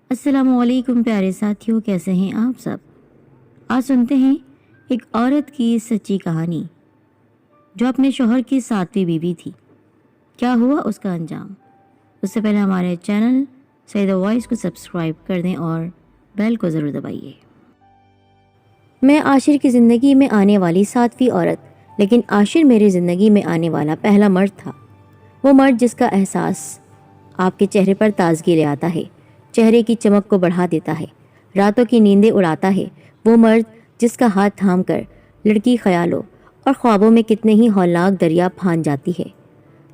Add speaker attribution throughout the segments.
Speaker 1: السلام علیکم پیارے ساتھیوں، کیسے ہیں آپ سب؟ آج سنتے ہیں ایک عورت کی سچی کہانی جو اپنے شوہر کی 7ویں بیوی تھی۔ کیا ہوا اس کا انجام؟ اس سے پہلے ہمارے چینل سعیدہ وائس کو سبسکرائب کر دیں اور بیل کو ضرور دبائیے۔ میں عاشر کی زندگی میں آنے والی 7ویں عورت، لیکن عاشر میری زندگی میں آنے والا پہلا مرد تھا۔ وہ مرد جس کا احساس آپ کے چہرے پر تازگی لے آتا ہے، چہرے کی چمک کو بڑھا دیتا ہے، راتوں کی نیندیں اڑاتا ہے۔ وہ مرد جس کا ہاتھ تھام کر لڑکی خیالوں اور خوابوں میں کتنے ہی ہولناک دریا پھان جاتی ہے،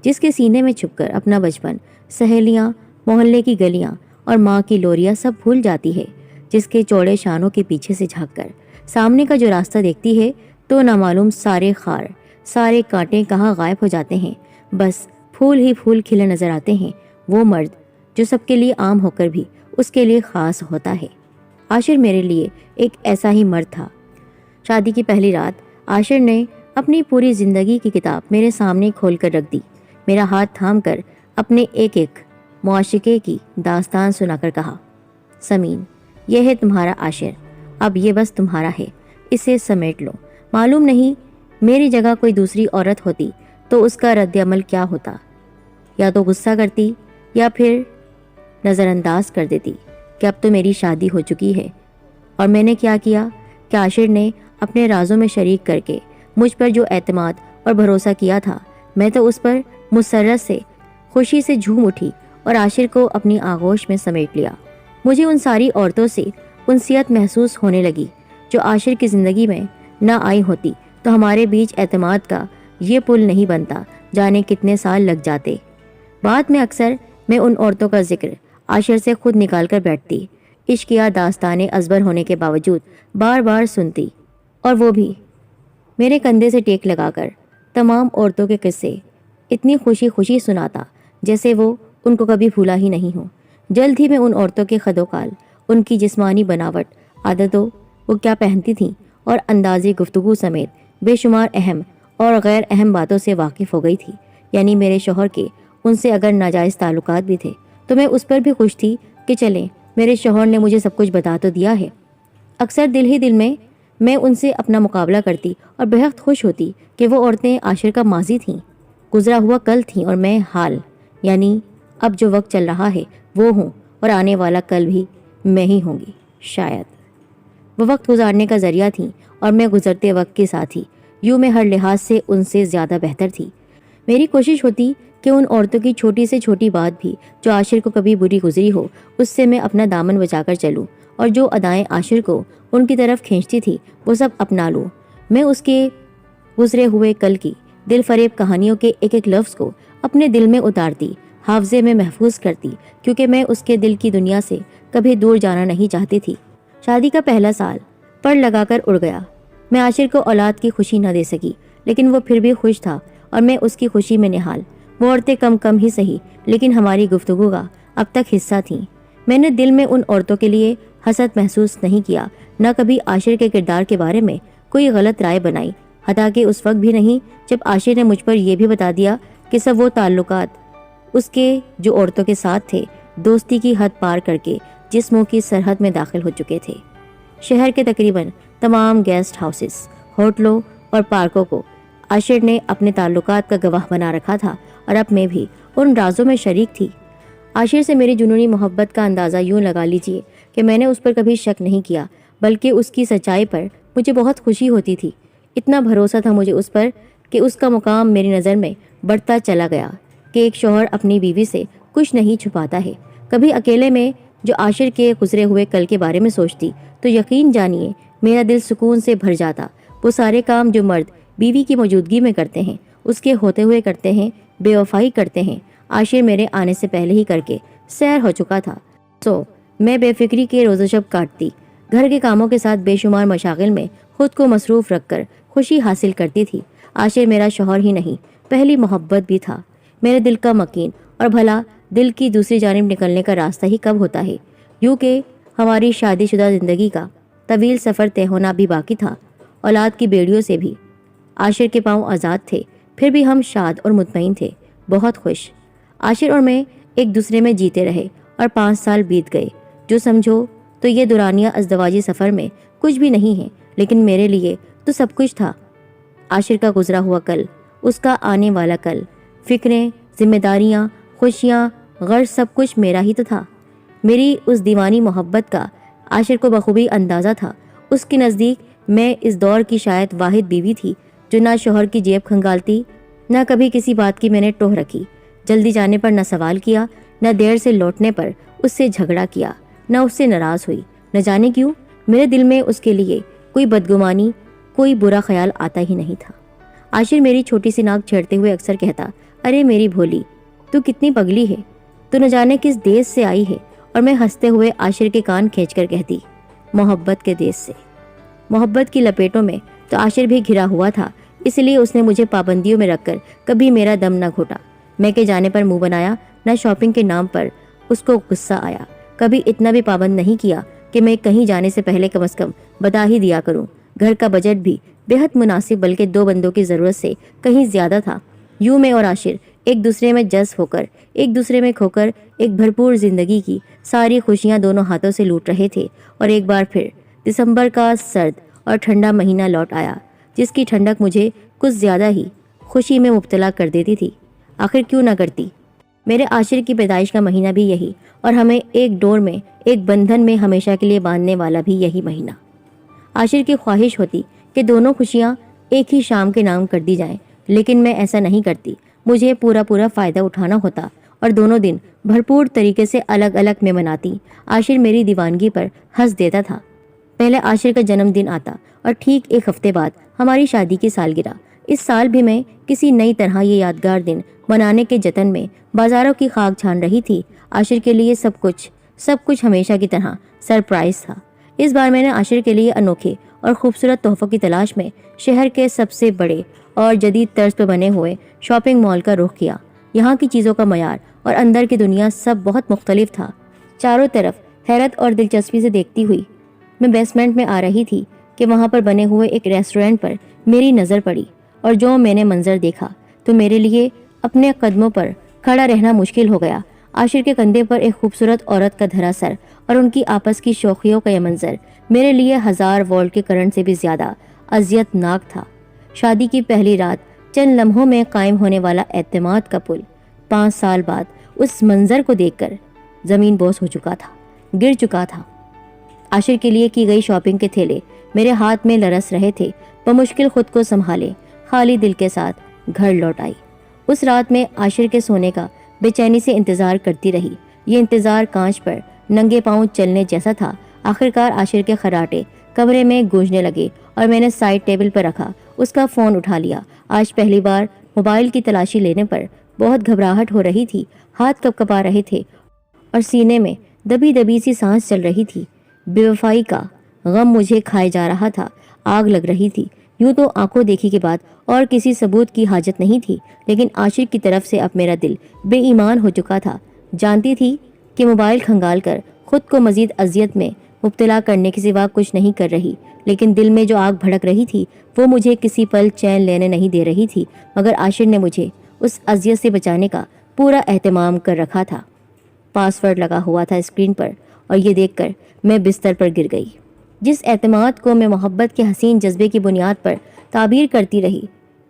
Speaker 1: جس کے سینے میں چھپ کر اپنا بچپن، سہیلیاں، محلے کی گلیاں اور ماں کی لوریاں سب بھول جاتی ہے، جس کے چوڑے شانوں کے پیچھے سے جھانک کر سامنے کا جو راستہ دیکھتی ہے تو نامعلوم سارے خار، سارے کانٹے کہاں غائب ہو جاتے ہیں، بس پھول ہی پھول کھلے نظر آتے ہیں۔ وہ مرد جو سب کے لیے عام ہو کر بھی اس کے لیے خاص ہوتا ہے۔ عاشر میرے لیے ایک ایسا ہی مرد تھا۔ شادی کی پہلی رات عاشر نے اپنی پوری زندگی کی کتاب میرے سامنے کھول کر رکھ دی، میرا ہاتھ تھام کر اپنے ایک ایک معاشقے کی داستان سنا کر کہا، سمین، یہ ہے تمہارا عاشر، اب یہ بس تمہارا ہے، اسے سمیٹ لو۔ معلوم نہیں میری جگہ کوئی دوسری عورت ہوتی تو اس کا رد عمل کیا ہوتا، یا تو غصہ کرتی یا پھر نظر انداز کر دیتی کہ اب تو میری شادی ہو چکی ہے۔ اور میں نے کیا کیا کہ عاشر نے اپنے رازوں میں شریک کر کے مجھ پر جو اعتماد اور بھروسہ کیا تھا، میں تو اس پر مسرت سے خوشی سے جھوم اٹھی اور عاشر کو اپنی آغوش میں سمیٹ لیا۔ مجھے ان ساری عورتوں سے انسیت محسوس ہونے لگی جو عاشر کی زندگی میں نہ آئی ہوتی تو ہمارے بیچ اعتماد کا یہ پل نہیں بنتا، جانے کتنے سال لگ جاتے۔ بعد میں اکثر میں ان عورتوں کا ذکر عاشر سے خود نکال کر بیٹھتی، عشق یا داستانیں ازبر ہونے کے باوجود بار بار سنتی، اور وہ بھی میرے کندھے سے ٹیک لگا کر تمام عورتوں کے قصے اتنی خوشی خوشی سناتا جیسے وہ ان کو کبھی بھولا ہی نہیں ہو۔ جلد ہی میں ان عورتوں کے خد و خال، ان کی جسمانی بناوٹ، عادتوں، وہ کیا پہنتی تھیں اور انداز گفتگو سمیت بے شمار اہم اور غیر اہم باتوں سے واقف ہو گئی تھی۔ یعنی میرے شوہر کے ان سے اگر ناجائز تعلقات بھی تھے تو میں اس پر بھی خوش تھی کہ چلیں، میرے شوہر نے مجھے سب کچھ بتا تو دیا ہے۔ اکثر دل ہی دل میں ان سے اپنا مقابلہ کرتی اور بہت خوش ہوتی کہ وہ عورتیں عاشر کا ماضی تھیں، گزرا ہوا کل تھیں، اور میں حال، یعنی اب جو وقت چل رہا ہے وہ ہوں، اور آنے والا کل بھی میں ہی ہوں گی۔ شاید وہ وقت گزارنے کا ذریعہ تھیں اور میں گزرتے وقت کے ساتھی، یوں میں ہر لحاظ سے ان سے زیادہ بہتر تھی۔ میری کوشش ہوتی کہ ان عورتوں کی چھوٹی سے چھوٹی بات بھی جو عاشر کو کبھی بری گزری ہو، اس سے میں اپنا دامن بچا کر چلوں، اور جو ادائیں عاشر کو ان کی طرف کھینچتی تھی وہ سب اپنا لوں۔ میں اس کے گزرے ہوئے کل کی دل فریب کہانیوں کے ایک ایک لفظ کو اپنے دل میں اتارتی، حافظے میں محفوظ کرتی، کیونکہ میں اس کے دل کی دنیا سے کبھی دور جانا نہیں چاہتی تھی۔ شادی کا پہلا سال پڑ لگا کر اڑ گیا۔ میں عاشر کو اولاد کی خوشی نہ دے سکی، لیکن وہ پھر بھی خوش تھا اور میں اس کی خوشی میں نہال۔ وہ عورتیں کم ہی سہی، لیکن ہماری گفتگو کا اب تک حصہ تھیں۔ میں نے دل میں ان عورتوں کے لیے حسد محسوس نہیں کیا، نہ کبھی عاشر کے کردار کے بارے میں کوئی غلط رائے بنائی، حتیٰ کہ اس وقت بھی نہیں جب عاشر نے مجھ پر یہ بھی بتا دیا کہ سب وہ تعلقات اس کے جو عورتوں کے ساتھ تھے دوستی کی حد پار کر کے جسموں کی سرحد میں داخل ہو چکے تھے۔ شہر کے تقریباً تمام گیسٹ ہاؤسز، ہوٹلوں اور پارکوں کو عاشر نے اپنے تعلقات کا گواہ بنا رکھا تھا، اور اب میں بھی ان رازوں میں شریک تھی۔ عاشر سے میری جنونی محبت کا اندازہ یوں لگا لیجئے کہ میں نے اس پر کبھی شک نہیں کیا، بلکہ اس کی سچائی پر مجھے بہت خوشی ہوتی تھی۔ اتنا بھروسہ تھا مجھے اس پر کہ اس کا مقام میری نظر میں بڑھتا چلا گیا کہ ایک شوہر اپنی بیوی سے کچھ نہیں چھپاتا ہے۔ کبھی اکیلے میں جو عاشر کے گزرے ہوئے کل کے بارے میں سوچتی تو یقین جانیے میرا دل سکون سے بھر جاتا۔ وہ سارے کام جو مرد بیوی کی موجودگی میں کرتے ہیں، اس کے ہوتے ہوئے کرتے ہیں، بے وفائی کرتے ہیں، عاشر میرے آنے سے پہلے ہی کر کے سیر ہو چکا تھا۔ میں بے فکری کے روز و شب کاٹتی، گھر کے کاموں کے ساتھ بے شمار مشاغل میں خود کو مصروف رکھ کر خوشی حاصل کرتی تھی۔ عاشر میرا شوہر ہی نہیں، پہلی محبت بھی تھا، میرے دل کا مکین، اور بھلا دل کی دوسری جانب نکلنے کا راستہ ہی کب ہوتا ہے؟ یوں کہ ہماری شادی شدہ زندگی کا طویل سفر طے ہونا بھی باقی تھا، اولاد کی بیڑیوں سے بھی عاشر کے پاؤں آزاد تھے، پھر بھی ہم شاد اور مطمئن تھے، بہت خوش۔ عاشر اور میں ایک دوسرے میں جیتے رہے اور 5 سال بیت گئے۔ جو سمجھو تو یہ دورانیہ ازدواجی سفر میں کچھ بھی نہیں ہے، لیکن میرے لیے تو سب کچھ تھا۔ عاشر کا گزرا ہوا کل، اس کا آنے والا کل، فکریں، ذمہ داریاں، خوشیاں، غرض سب کچھ میرا ہی تو تھا۔ میری اس دیوانی محبت کا عاشر کو بخوبی اندازہ تھا۔ اس کے نزدیک میں اس دور کی شاید واحد بیوی تھی جو نہ شوہر کی جیب کھنگالتی، نہ کبھی کسی بات کی میں نے ٹوہ رکھی، جلدی جانے پر نہ سوال کیا، نہ دیر سے لوٹنے پر اس سے جھگڑا کیا، نہ اس سے ناراض ہوئی۔ نہ جانے کیوں میرے دل میں اس کے لیے کوئی بدگمانی، کوئی برا خیال آتا ہی نہیں تھا۔ عاشر میری چھوٹی سی ناک چھیڑتے ہوئے اکثر کہتا، ارے میری بھولی، تو کتنی پگلی ہے، تو نہ جانے کس دیس سے آئی ہے، اور میں ہنستے ہوئے عاشر کے کان کھینچ کر کہتی، محبت کے دیس سے۔ محبت کی لپیٹوں میں تو عاشر بھی گھرا ہوا تھا، اس لیے اس نے مجھے پابندیوں میں رکھ کر کبھی میرا دم نہ گھوٹا۔ میں کے جانے پر منہ بنایا، نہ شاپنگ کے نام پر اس کو غصہ آیا۔ کبھی اتنا بھی پابند نہیں کیا کہ میں کہیں جانے سے پہلے کم از کم بتا ہی دیا کروں۔ گھر کا بجٹ بھی بے حد مناسب، بلکہ 2 بندوں کی ضرورت سے کہیں زیادہ تھا۔ یوں میں اور عاشر ایک دوسرے میں جذب ہو کر، ایک دوسرے میں کھو کر، ایک بھرپور زندگی کی ساری خوشیاں دونوں ہاتھوں سے لوٹ رہے تھے۔ اور ایک بار پھر دسمبر کا سرد اور ٹھنڈا مہینہ لوٹ آیا، جس کی ٹھنڈک مجھے کچھ زیادہ ہی خوشی میں مبتلا کر دیتی تھی۔ آخر کیوں نہ کرتی؟ میرے عاشر کی پیدائش کا مہینہ بھی یہی، اور ہمیں ایک ڈور میں، ایک بندھن میں ہمیشہ کے لیے باندھنے والا بھی یہی مہینہ۔ عاشر کی خواہش ہوتی کہ دونوں خوشیاں ایک ہی شام کے نام کر دی جائیں، لیکن میں ایسا نہیں کرتی۔ مجھے پورا فائدہ اٹھانا ہوتا اور دونوں دن بھرپور طریقے سے الگ الگ میں مناتی۔ عاشر میری دیوانگی پر ہنس دیتا تھا۔ پہلے عاشر کا جنم دن آتا اور ٹھیک 1 ہفتے بعد ہماری شادی کی سالگرہ۔ اس سال بھی میں کسی نئی طرح یہ یادگار دن منانے کے جتن میں بازاروں کی خاک چھان رہی تھی۔ عاشر کے لیے سب کچھ ہمیشہ کی طرح سرپرائز تھا۔ اس بار میں نے عاشر کے لیے انوکھے اور خوبصورت تحفوں کی تلاش میں شہر کے سب سے بڑے اور جدید طرز پر بنے ہوئے شاپنگ مال کا رخ کیا۔ یہاں کی چیزوں کا معیار اور اندر کی دنیا سب بہت مختلف تھا۔ چاروں طرف حیرت اور دلچسپی سے دیکھتی ہوئی میں بیسمنٹ میں آ رہی تھی کہ وہاں پر بنے ہوئے ایک ریسٹورنٹ پر میری نظر پڑی، اور جو میں نے منظر دیکھا تو میرے لیے اپنے قدموں پر کھڑا رہنا مشکل ہو گیا۔ عاشر کے کندھے پر ایک خوبصورت عورت کا دھرا سر اور ان کی آپس کی شوخیوں کا یہ منظر میرے لیے 1000 وولٹ کے کرنٹ سے بھی زیادہ اذیت ناک تھا۔ شادی کی پہلی رات چند لمحوں میں قائم ہونے والا اعتماد کا پل 5 سال بعد اس منظر کو دیکھ کر زمین بوس ہو چکا تھا، گر چکا تھا۔ عاشر کے لیے کی گئی شاپنگ کے تھیلے میرے ہاتھ میں لرس رہے تھے۔ بمشکل خود کو سنبھالے خالی دل کے ساتھ گھر لوٹ آئی۔ اس رات میں عاشر کے سونے کا بے چینی سے انتظار کرتی رہی۔ یہ انتظار کانچ پر ننگے پاؤں چلنے جیسا تھا۔ آخرکار عاشر کے خراٹے کمرے میں گونجنے لگے اور میں نے سائڈ ٹیبل پر رکھا اس کا فون اٹھا لیا۔ آج پہلی بار موبائل کی تلاشی لینے پر بہت گھبراہٹ ہو رہی تھی، ہاتھ کپ کپا رہے تھے اور سینے میں دبی دبی سی سانس چل رہی تھی۔ بے وفائی کا غم مجھے کھائے جا رہا تھا، آگ لگ رہی تھی۔ یوں تو آنکھوں دیکھی کے بعد اور کسی ثبوت کی حاجت نہیں تھی، لیکن عاشق کی طرف سے اب میرا دل بے ایمان ہو چکا تھا۔ جانتی تھی کہ موبائل کھنگال کر خود کو مزید اذیت میں مبتلا کرنے کے سوا کچھ نہیں کر رہی، لیکن دل میں جو آگ بھڑک رہی تھی وہ مجھے کسی پل چین لینے نہیں دے رہی تھی۔ مگر عاشق نے مجھے اس اذیت سے بچانے کا پورا اہتمام کر رکھا تھا۔ پاس ورڈ لگا ہوا تھا اسکرین پر، اور یہ دیکھ کر میں بستر پر گر گئی۔ جس اعتماد کو میں محبت کے حسین جذبے کی بنیاد پر تعبیر کرتی رہی،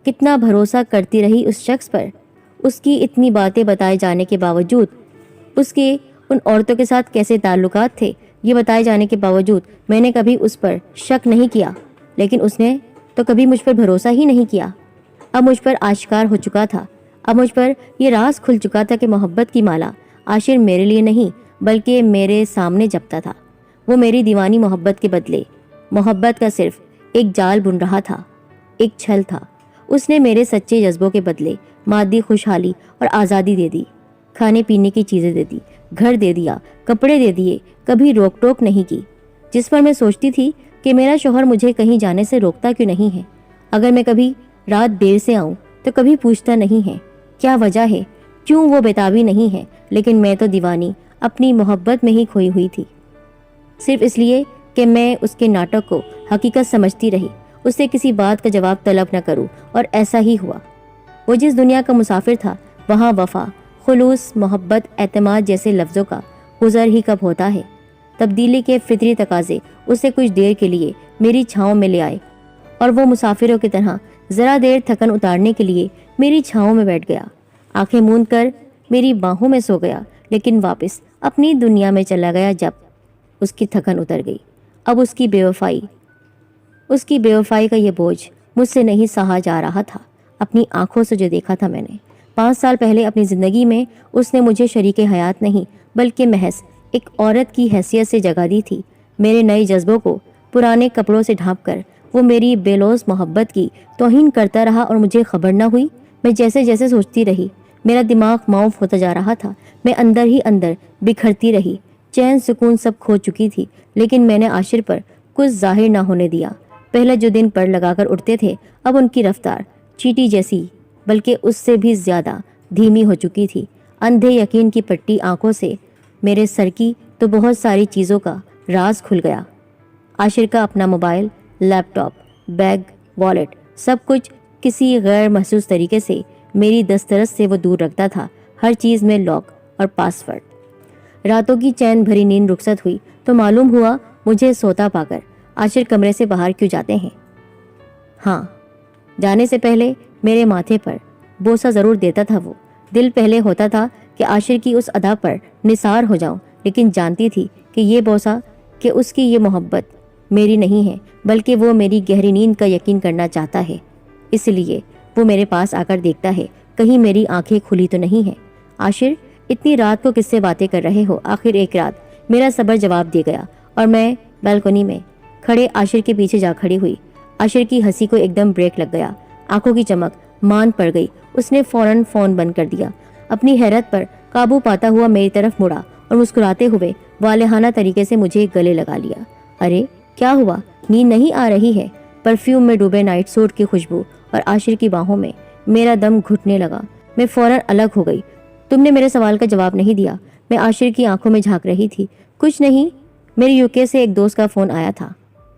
Speaker 1: کتنا بھروسہ کرتی رہی اس شخص پر، اس کی اتنی باتیں بتائے جانے کے باوجود، اس کے ان عورتوں کے ساتھ کیسے تعلقات تھے یہ بتائے جانے کے باوجود میں نے کبھی اس پر شک نہیں کیا، لیکن اس نے تو کبھی مجھ پر بھروسہ ہی نہیں کیا۔ اب مجھ پر آشکار ہو چکا تھا، اب مجھ پر یہ راز کھل چکا تھا کہ محبت کی مالا عاشق میرے لیے نہیں بلکہ میرے سامنے جپتا تھا۔ وہ میری دیوانی محبت کے بدلے محبت کا صرف ایک جال بن رہا تھا، ایک چھل تھا۔ اس نے میرے سچے جذبوں کے بدلے مادی خوشحالی اور آزادی دے دی، کھانے پینے کی چیزیں دے دی، گھر دے دیا، کپڑے دے دیے، کبھی روک ٹوک نہیں کی، جس پر میں سوچتی تھی کہ میرا شوہر مجھے کہیں جانے سے روکتا کیوں نہیں ہے۔ اگر میں کبھی رات دیر سے آؤں تو کبھی پوچھتا نہیں ہے کیا وجہ ہے، کیوں وہ بےتابی نہیں ہے، لیکن میں تو دیوانی اپنی محبت میں ہی کھوئی ہوئی تھی، صرف اس لیے کہ میں اس کے ناٹک کو حقیقت سمجھتی رہی، اس سے کسی بات کا جواب طلب نہ کروں، اور ایسا ہی ہوا۔ وہ جس دنیا کا مسافر تھا وہاں وفا، خلوص، محبت، اعتماد جیسے لفظوں کا گزر ہی کب ہوتا ہے۔ تبدیلی کے فطری تقاضے اسے کچھ دیر کے لیے میری چھاؤں میں لے آئے اور وہ مسافروں کی طرح ذرا دیر تھکن اتارنے کے لیے میری چھاؤں میں بیٹھ گیا، آنکھیں موند کر میری باہوں میں سو گیا، لیکن واپس اپنی دنیا میں چلا گیا جب اس کی تھکن اتر گئی۔ اب اس کی بے وفائی کا یہ بوجھ مجھ سے نہیں سہا جا رہا تھا۔ اپنی آنکھوں سے جو دیکھا تھا میں نے 5 سال پہلے اپنی زندگی میں، اس نے مجھے شریک حیات نہیں بلکہ محض ایک عورت کی حیثیت سے جگہ دی تھی۔ میرے نئے جذبوں کو پرانے کپڑوں سے ڈھانپ کر وہ میری بے لوث محبت کی توہین کرتا رہا اور مجھے خبر نہ ہوئی۔ میں جیسے جیسے سوچتی رہی، میرا دماغ معاف ہوتا جا رہا تھا، میں اندر ہی اندر بکھرتی رہی، چین سکون سب کھو چکی تھی، لیکن میں نے عاشر پر کچھ ظاہر نہ ہونے دیا۔ پہلے جو دن پڑ لگا کر اٹھتے تھے، اب ان کی رفتار چیٹی جیسی بلکہ اس سے بھی زیادہ دھیمی ہو چکی تھی۔ اندھے یقین کی پٹی آنکھوں سے میرے سر کی تو بہت ساری چیزوں کا راز کھل گیا۔ عاشر کا اپنا موبائل، لیپ ٹاپ، بیگ، والیٹ، سب کچھ کسی غیر محسوس طریقے سے میری دسترس سے وہ دور رکھتا تھا، ہر چیز میں لاک اور پاس ورڈ۔ راتوں کی چین بھری نیند رخصت ہوئی تو معلوم ہوا مجھے سوتا پا کر عاشر کمرے سے باہر کیوں جاتے ہیں۔ ہاں، جانے سے پہلے میرے ماتھے پر بوسہ ضرور دیتا تھا وہ۔ دل پہلے ہوتا تھا کہ عاشر کی اس ادا پر نثار ہو جاؤں، لیکن جانتی تھی کہ یہ بوسہ، کہ اس کی یہ محبت میری نہیں ہے بلکہ وہ میری گہری نیند کا یقین کرنا چاہتا ہے، اس لیے وہ میرے پاس آ کر دیکھتا ہے کہیں میری آنکھیں کھلی تو نہیں ہیں۔ عاشر، اتنی رات کو کس سے باتیں کر رہے ہو؟ آخر ایک رات میرا صبر جواب دے گیا اور میں بالکنی میں کھڑے عاشر کے پیچھے جا کھڑی ہوئی۔ عاشر کی ہنسی کو ایک دم بریک لگ گیا، آنکھوں کی چمک مان پڑ گئی۔ اس نے فوراً فون بند کر دیا، اپنی حیرت پر قابو پاتا ہوا میری طرف مڑا اور مسکراتے ہوئے والہانہ طریقے سے مجھے گلے لگا لیا۔ ارے کیا ہوا؟ نیند نہیں آ رہی ہے؟ پرفیوم میں ڈوبے نائٹ سوٹ کی خوشبو اور عاشر کی باہوں میں میرا دم گھٹنے لگا۔ میں فوراً الگ ہو گئی۔ تم نے میرے سوال کا جواب نہیں دیا۔ میں عاشر کی آنکھوں میں جھانک رہی تھی۔ کچھ نہیں، میرے یوکے سے ایک دوست کا فون آیا تھا۔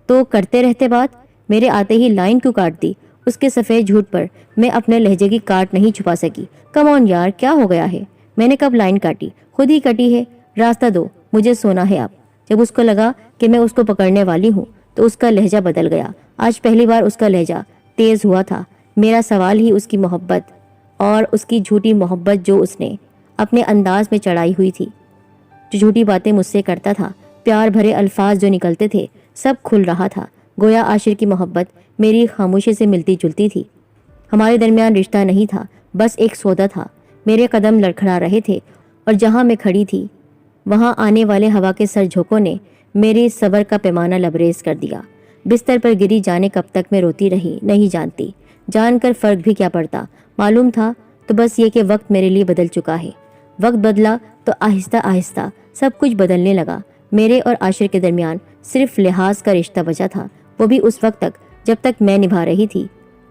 Speaker 1: تو کرتے رہتے بات، میرے آتے ہی لائن کیوں کاٹ دی؟ اس کے سفید جھوٹ پر میں اپنے لہجے کی کاٹ نہیں چھپا سکی۔ کم آن یار، کیا ہو گیا ہے؟ میں نے کب لائن کاٹی؟ خود ہی کٹی ہے۔ راستہ دو، مجھے سونا ہے اب۔ جب اس کو لگا کہ میں اس کو پکڑنے والی ہوں تو اس کا لہجہ بدل گیا۔ آج پہلی بار اس کا لہجہ تیز ہوا تھا۔ میرا سوال ہی اس کی محبت اور اس کی جھوٹی محبت جو اس نے اپنے انداز میں چڑھائی ہوئی تھی، جو جھوٹی باتیں مجھ سے کرتا تھا، پیار بھرے الفاظ جو نکلتے تھے، سب کھل رہا تھا۔ گویا عاشر کی محبت میری خاموشی سے ملتی جلتی تھی۔ ہمارے درمیان رشتہ نہیں تھا، بس ایک سودا تھا۔ میرے قدم لڑکھڑا رہے تھے اور جہاں میں کھڑی تھی وہاں آنے والے ہوا کے سر جھونکوں نے میرے صبر کا پیمانہ لبریز کر دیا۔ بستر پر گری جانے کب تک میں روتی رہی نہیں جانتی، جان کر فرق بھی کیا پڑتا۔ معلوم تھا تو بس یہ کہ وقت میرے لیے بدل چکا ہے۔ وقت بدلا تو آہستہ آہستہ سب کچھ بدلنے لگا۔ میرے اور عاشر کے درمیان صرف لحاظ کا رشتہ بچا تھا، وہ بھی اس وقت تک جب تک میں نبھا رہی تھی۔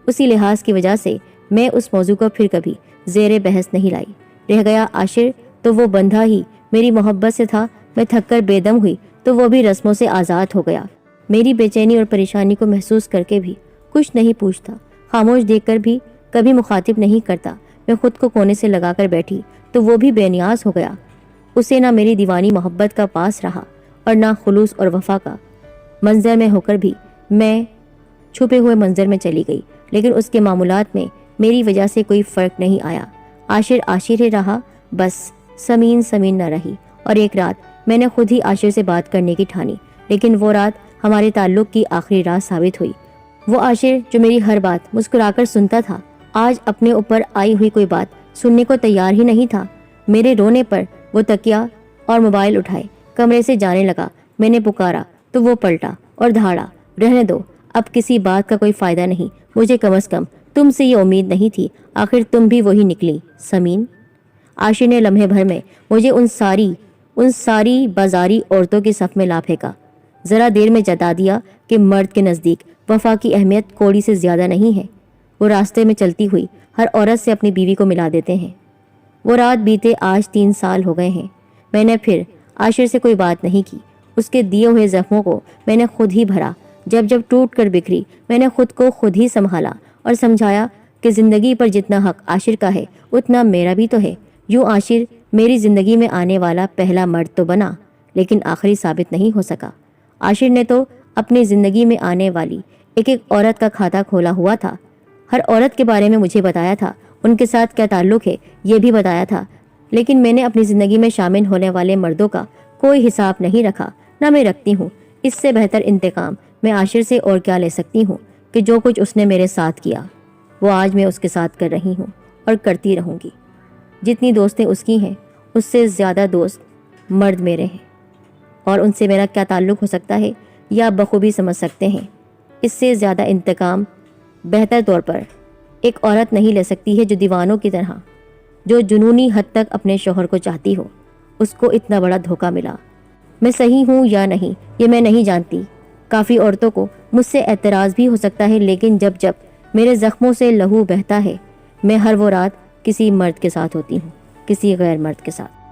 Speaker 1: اسی لحاظ کی وجہ سے میں اس موضوع کو پھر کبھی زیر بحث نہیں لائی۔ رہ گیا عاشر تو وہ بندھا ہی میری محبت سے تھا۔ میں تھک کر بے دم ہوئی تو وہ بھی رسموں سے آزاد ہو گیا۔ میری بے چینی اور پریشانی کو محسوس کر کے بھی کچھ نہیں پوچھتا، خاموش دیکھ کر بھی کبھی مخاطب نہیں کرتا۔ میں خود کو کونے سے لگا کر بیٹھی تو وہ بھی بے نیاز ہو گیا۔ اسے نہ میری دیوانی محبت کا پاس رہا اور نہ خلوص اور وفا کا۔ منظر میں ہو کر بھی میں چھپے ہوئے منظر میں چلی گئی، لیکن اس کے معمولات میں میری وجہ سے کوئی فرق نہیں آیا۔ عاشر عاشر ہی رہا، بس سمین سمین نہ رہی۔ اور ایک رات میں نے خود ہی عاشر سے بات کرنے کی ٹھانی، لیکن وہ رات ہمارے تعلق کی آخری رات ثابت ہوئی۔ وہ عاشر جو میری ہر بات مسکرا کر سنتا تھا، آج اپنے اوپر آئی ہوئی کوئی بات سننے کو تیار ہی نہیں تھا۔ میرے رونے پر وہ تکیا اور موبائل اٹھائے کمرے سے جانے لگا۔ میں نے پکارا تو وہ پلٹا اور دھاڑا، رہنے دو، اب کسی بات کا کوئی فائدہ نہیں، مجھے کم از کم تم سے یہ امید نہیں تھی، آخر تم بھی وہی نکلی سمین۔ عاشر نے لمحے بھر میں مجھے ان ساری بازاری عورتوں کے صف میں لا پھینکا۔ ذرا دیر میں جتا دیا کہ مرد کے نزدیک وفا کی اہمیت کوڑی سے زیادہ نہیں ہے۔ وہ راستے میں چلتی ہوئی ہر عورت سے اپنی بیوی کو ملا دیتے ہیں۔ وہ رات بیتے آج 3 سال ہو گئے ہیں۔ میں نے پھر عاشر سے کوئی بات نہیں کی۔ اس کے دیے ہوئے زخموں کو میں نے خود ہی بھرا۔ جب ٹوٹ کر بکھری، میں نے خود کو خود ہی سنبھالا اور سمجھایا کہ زندگی پر جتنا حق عاشر کا ہے اتنا میرا بھی تو ہے۔ یوں عاشر میری زندگی میں آنے والا پہلا مرد تو بنا، لیکن آخری ثابت نہیں ہو سکا۔ عاشر نے تو اپنی زندگی میں آنے والی ایک ایک عورت کا کھاتا کھولا ہوا تھا، ہر عورت کے بارے میں مجھے بتایا تھا، ان کے ساتھ کیا تعلق ہے یہ بھی بتایا تھا، لیکن میں نے اپنی زندگی میں شامل ہونے والے مردوں کا کوئی حساب نہیں رکھا، نہ میں رکھتی ہوں۔ اس سے بہتر انتقام میں عاشر سے اور کیا لے سکتی ہوں کہ جو کچھ اس نے میرے ساتھ کیا وہ آج میں اس کے ساتھ کر رہی ہوں اور کرتی رہوں گی۔ جتنی دوستیں اس کی ہیں اس سے زیادہ دوست مرد میرے ہیں، اور ان سے میرا کیا تعلق ہو سکتا ہے یہ آپ بخوبی سمجھ سکتے ہیں۔ اس سے زیادہ انتقام بہتر طور پر ایک عورت نہیں لے سکتی ہے جو دیوانوں کی طرح، جو جنونی حد تک اپنے شوہر کو چاہتی ہو، اس کو اتنا بڑا دھوکہ ملا۔ میں صحیح ہوں یا نہیں یہ میں نہیں جانتی، کافی عورتوں کو مجھ سے اعتراض بھی ہو سکتا ہے، لیکن جب جب میرے زخموں سے لہو بہتا ہے میں ہر وہ رات کسی مرد کے ساتھ ہوتی ہوں، کسی غیر مرد کے ساتھ۔